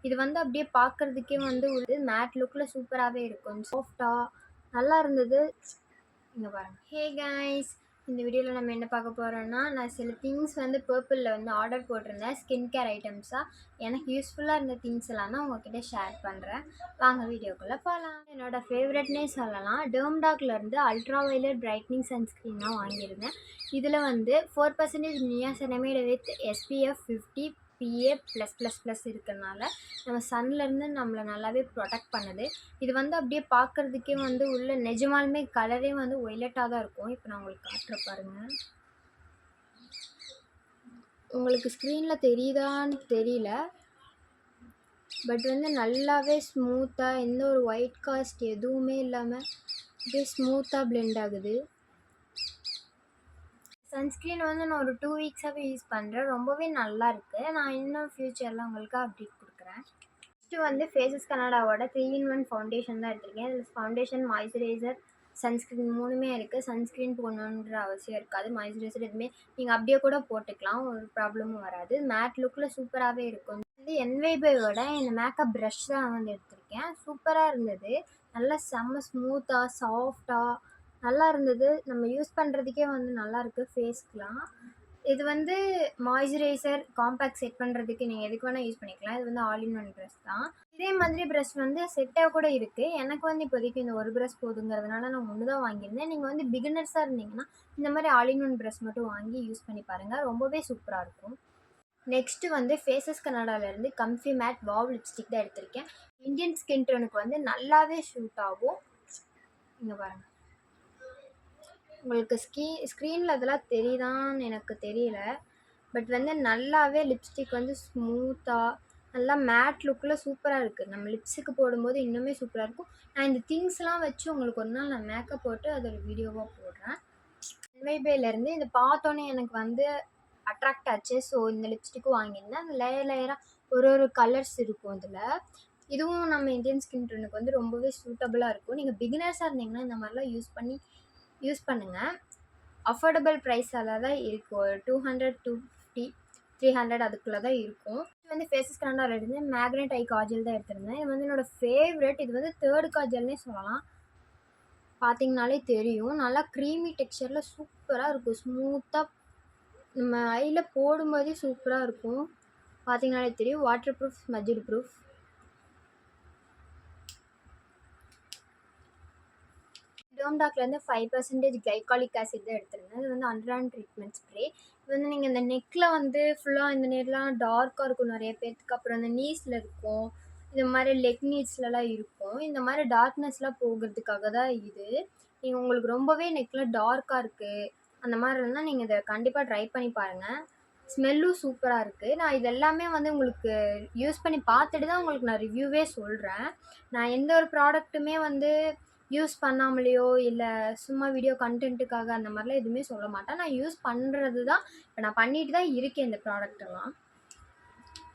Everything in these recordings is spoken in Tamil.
இது வந்து அப்படியே பார்க்கறதுக்கே வந்து ஒரு மேட் லுக்கில் சூப்பராகவே இருக்கும். சாஃப்டாக நல்லா இருந்தது. இங்கே பாருங்க. ஹே கைஸ், இந்த வீடியோவில் நம்ம என்ன பார்க்க போகிறோன்னா, நான் சில திங்ஸ் வந்து பர்பிளில் வந்து ஆர்டர் போட்டிருந்தேன். ஸ்கின் கேர் ஐட்டம்ஸாக எனக்கு யூஸ்ஃபுல்லாக இருந்த திங்ஸ் எல்லாம் தான் உங்ககிட்ட ஷேர் பண்ணுறேன். வாங்க வீடியோக்குள்ளே போகலாம். என்னோடய ஃபேவரட்னே சொல்லலாம். டெர்ம்டாக்லேருந்து அல்ட்ரா வயலட் பிரைட்னிங் சன்ஸ்க்ரீன் தான் வாங்கியிருந்தேன். இதில் வந்து 4% நியாசினமைடு வித் SPF 50 PA+++ இருக்கிறதுனால நம்ம சன்லேருந்து நம்மளை நல்லாவே ப்ரொடெக்ட் பண்ணுது. இது வந்து அப்படியே பார்க்குறதுக்கே வந்து உள்ள நிஜமாலுமே கலரே வந்து ஒய்லட்டாக தான் இருக்கும். இப்போ நான் உங்களுக்கு காட்டுற பாருங்கள். உங்களுக்கு ஸ்க்ரீனில் தெரியுதான்னு தெரியல, பட் வந்து நல்லாவே ஸ்மூத்தாக எந்த ஒரு ஒயிட் காஸ்ட் எதுவுமே இல்லாமல் அப்படியே ஸ்மூத்தாக பிளெண்ட் ஆகுது. சன்ஸ்க்ரீன் வந்து நான் ஒரு 2 வீக்ஸாகவே யூஸ் பண்ணுறேன். ரொம்பவே நல்லா இருக்குது. நான் இன்னும் ஃப்யூச்சரில் உங்களுக்கு அப்டேட் கொடுக்குறேன். நெக்ஸ்ட்டு வந்து ஃபேஸஸ் கனடாவோட 3-in-1 ஃபவுண்டேஷன் தான் எடுத்திருக்கேன். இதில் ஃபவுண்டேஷன், மாய்ஸ்சரைசர், சன்ஸ்க்ரீன் 3மே இருக்குது. சன்ஸ்க்ரீன் போடணுன்ற அவசியம் இருக்காது. மாய்ஸ்சரைசர் எதுவுமே நீங்கள் அப்படியே கூட போட்டுக்கலாம், ஒரு ப்ராப்ளமும் வராது. மேட் லுக்கில் சூப்பராகவே இருக்கும். வந்து என்வைபையோட இந்த மேக்கப் ப்ரஷ் தான் வந்து எடுத்திருக்கேன். சூப்பராக இருந்தது. நல்லா செம்ம ஸ்மூத்தாக சாஃப்டாக நல்லா இருந்தது. நம்ம யூஸ் பண்ணுறதுக்கே வந்து நல்லாயிருக்கு ஃபேஸ்க்குலாம். இது வந்து மாய்ஸ்சரைசர், காம்பேக்ட் செட் பண்ணுறதுக்கு நீங்கள் எதுக்கு வேணால் யூஸ் பண்ணிக்கலாம். இது வந்து ஆல் இன் ஒன் ப்ரஷ் தான். இதே மாதிரி ப்ரஷ் வந்து செட்டாக கூட இருக்குது. எனக்கு வந்து இப்போதைக்கு இந்த ஒரு ப்ரஷ் போதுங்கிறதுனால நான் ஒன்று தான் வாங்கியிருந்தேன். நீங்கள் வந்து பிகினர்ஸாக இருந்தீங்கன்னா இந்த மாதிரி ஆல் இன் ஒன் ப்ரஷ் மட்டும் வாங்கி யூஸ் பண்ணி பாருங்கள். ரொம்பவே சூப்பராக இருக்கும். நெக்ஸ்ட்டு வந்து ஃபேஸஸ் கனடாலேருந்து கம்ஃபி மேட் வாவ் லிப்ஸ்டிக் தான் எடுத்திருக்கேன். இந்தியன் ஸ்கின் டோனுக்கு வந்து நல்லாவே ஷூட் ஆகும். இங்கே பாருங்கள். உங்களுக்கு ஸ்க்ரீனில் அதெல்லாம் தெரியுதான்னு எனக்கு தெரியல, பட் வந்து நல்லாவே லிப்ஸ்டிக் வந்து ஸ்மூத்தாக நல்லா மேட் லுக்கில் சூப்பராக இருக்குது. நம்ம லிப்ஸுக்கு போடும்போது இன்னுமே சூப்பராக இருக்கும். நான் இந்த திங்ஸ்லாம் வச்சு உங்களுக்கு ஒரு நாள் நான் மேக்கப் போட்டு அதோட வீடியோவாக போடுறேன். என்வைபைலேருந்து இதை பார்த்தோன்னே எனக்கு வந்து அட்ராக்ட் ஆச்சு. ஸோ இந்த லிப்ஸ்டிக்கும் வாங்கியிருந்தேன். அந்த லேயராக ஒரு கலர்ஸ் இருக்கும் இதில். இதுவும் நம்ம இந்தியன் ஸ்கின் டோனுக்கு வந்து ரொம்பவே சூட்டபுளாக இருக்கும். நீங்கள் பிகினர்ஸாக இருந்தீங்கன்னா இந்த மாதிரிலாம் யூஸ் பண்ணுங்கள். அஃபோர்டபுள் ப்ரைஸால் தான் இருக்கும். ஒரு 200, 250, 300 அதுக்குள்ளே தான் இருக்கும். இது வந்து ஃபேஸஸ் கனடாலேருந்து மேக்னெட் ஐ காஜல் தான் எடுத்திருந்தேன். இது வந்து என்னோடய ஃபேவரெட். இது வந்து 3rd காஜல்னே சொல்லலாம். பார்த்தீங்கனாலே தெரியும். நல்லா க்ரீமி டெக்ஸ்சரில் சூப்பராக இருக்கும். ஸ்மூத்தாக நம்ம ஐயில் போடும்போதே சூப்பராக இருக்கும். பார்த்தீங்கனாலே தெரியும். Waterproof, smudgeproof. டெர்ம்டாக்லேருந்து 5% கிளைகாலிக் ஆசிட் தான் எடுத்திருந்தேன். இது வந்து அண்டர் ஆர்ம் ட்ரீட்மெண்ட் ஸ்ப்ரே. இது வந்து நீங்கள் இந்த நெக்கில் வந்து ஃபுல்லாக இந்த நேரம்லாம் டார்க்காக இருக்கும் நிறைய பேர்த்துக்கு. அப்புறம் இந்த நீஸில் இருக்கும், இந்த மாதிரி லெக் நீட்ஸ்லலாம் இருக்கும். இந்த மாதிரி டார்க்னஸ்லாம் போகிறதுக்காக தான் இது. நீங்கள் உங்களுக்கு ரொம்பவே நெக்கில் டார்க்காக இருக்குது அந்த மாதிரி இருந்தால் நீங்கள் இதை கண்டிப்பாக ட்ரை பண்ணி பாருங்கள். ஸ்மெல்லும் சூப்பராக இருக்குது. நான் இது எல்லாமே வந்து உங்களுக்கு யூஸ் பண்ணி பார்த்துட்டு தான் உங்களுக்கு நான் ரிவ்யூவே சொல்கிறேன். நான் எந்த ஒரு ப்ராடக்ட்டுமே வந்து யூஸ் பண்ணாமலேயோ இல்லை சும்மா வீடியோ கண்டென்ட்டுக்காக அந்த மாதிரிலாம் எதுவுமே சொல்ல மாட்டேன். நான் யூஸ் பண்ணுறது தான். இப்போ நான் பண்ணிட்டு தான் இருக்கேன் இந்த ப்ராடக்டெல்லாம்.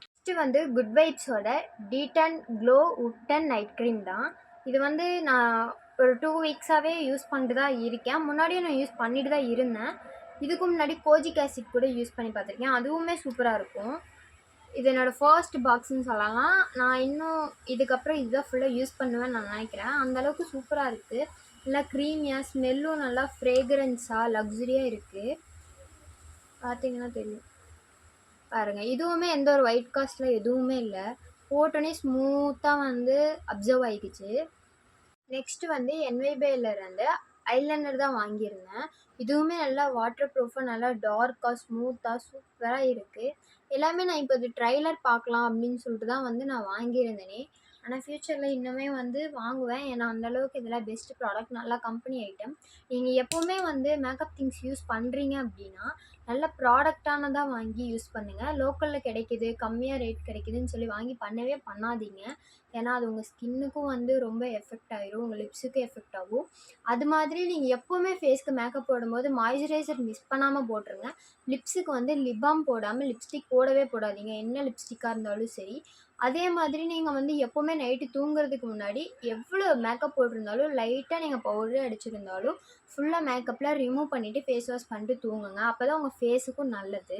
நெக்ஸ்ட்டு வந்து குட் வைப்ஸோட டீடன் க்ளோ உட்டன் நைட் க்ரீம் தான். இது வந்து நான் ஒரு 2 வீக்ஸாகவே யூஸ் பண்ணிட்டு தான் இருக்கேன். முன்னாடியும் நான் யூஸ் பண்ணிட்டு தான் இருந்தேன். இதுக்கு முன்னாடி கோஜிக் ஆசிட் கூட யூஸ் பண்ணி பார்த்துருக்கேன். அதுவுமே சூப்பராக இருக்கும். இது என்னோடய ஃபர்ஸ்ட் பாக்ஸ்ன்னு சொல்லலாம். நான் இன்னும் இதுக்கப்புறம் இதுதான் ஃபுல்லாக யூஸ் பண்ணுவேன்னு நான் நினைக்கிறேன். அந்தளவுக்கு சூப்பராக இருக்குது. நல்லா க்ரீமியாக, ஸ்மெல்லும் நல்லா ஃப்ரேக்ரன்ஸாக லக்ஸுரியாக இருக்குது. பார்த்தீங்கன்னா தெரியும் பாருங்கள். இதுவுமே எந்த ஒரு ஒயிட் காஸ்ட்டில் எதுவுமே இல்லை. போட்டோன்னே ஸ்மூத்தாக வந்து அப்சர்வ் ஆகிக்கிச்சு. நெக்ஸ்ட்டு வந்து என்வைபைலேருந்து ஐலைனர் தான் வாங்கியிருந்தேன். இதுவுமே நல்லா வாட்டர் ப்ரூஃபாக நல்லா டார்க்காக ஸ்மூத்தாக சூப்பராக இருக்குது. எல்லாமே நான் இப்போ இது ட்ரைலர் பார்க்கலாம் அப்படின்னு சொல்லிட்டு தான் வந்து நான் வாங்கியிருந்தேனே. ஆனால் ஃப்யூச்சரில் இன்னுமே வந்து வாங்குவேன். ஏன்னா அந்தளவுக்கு இதெல்லாம் பெஸ்ட்டு ப்ராடக்ட், நல்லா கம்பெனி ஐட்டம். நீங்கள் எப்போவுமே வந்து மேக்கப் திங்ஸ் யூஸ் பண்ணுறீங்க அப்படின்னா நல்ல ப்ராடக்டானதாக வாங்கி யூஸ் பண்ணுங்கள். லோக்கலில் கிடைக்கிது, கம்மியாக ரேட் கிடைக்கிதுன்னு சொல்லி வாங்கி பண்ணவே பண்ணாதீங்க. ஏன்னா அது உங்கள் ஸ்கின்னுக்கும் வந்து ரொம்ப எஃபெக்ட் ஆகிரும், உங்கள் லிப்ஸுக்கும் எஃபெக்ட் ஆகும். அது மாதிரி நீங்கள் எப்போவுமே ஃபேஸ்க்கு மேக்கப் போடும்போது மாய்ஸ்சரைசர் மிஸ் பண்ணாமல் போட்டுருங்க. லிப்ஸுக்கு வந்து லிப் பாம் போடாமல் லிப்ஸ்டிக் போடவே போடாதீங்க, என்ன லிப்ஸ்டிக்காக இருந்தாலும் சரி. அதே மாதிரி நீங்கள் வந்து எப்போவுமே நைட்டு தூங்குறதுக்கு முன்னாடி எவ்வளோ மேக்கப் போட்டிருந்தாலும் லைட்டாக நீங்கள் பவுடரே அடிச்சிருந்தாலும் ஃபுல்லாக மேக்கப்லாம் ரிமூவ் பண்ணிவிட்டு ஃபேஸ் வாஷ் பண்ணிட்டு தூங்குங்க. அப்போ தான் உங்கள் ஃபேஸுக்கும் நல்லது.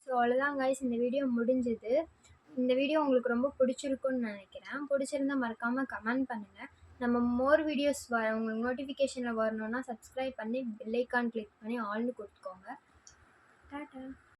ஸோ அவ்வளோதான் கைஸ், இந்த வீடியோ முடிஞ்சுது. இந்த வீடியோ உங்களுக்கு ரொம்ப பிடிச்சிருக்குன்னு நினைக்கிறேன். பிடிச்சிருந்தா மறக்காமல் கமெண்ட் பண்ணுங்கள். நம்ம மோர் வீடியோஸ் உங்களுக்கு நோட்டிஃபிகேஷனில் வரணுன்னா சப்ஸ்கிரைப் பண்ணி பெல் ஐக்கான் கிளிக் பண்ணி ஆல்னு கொடுத்துக்கோங்க. டாட்டா.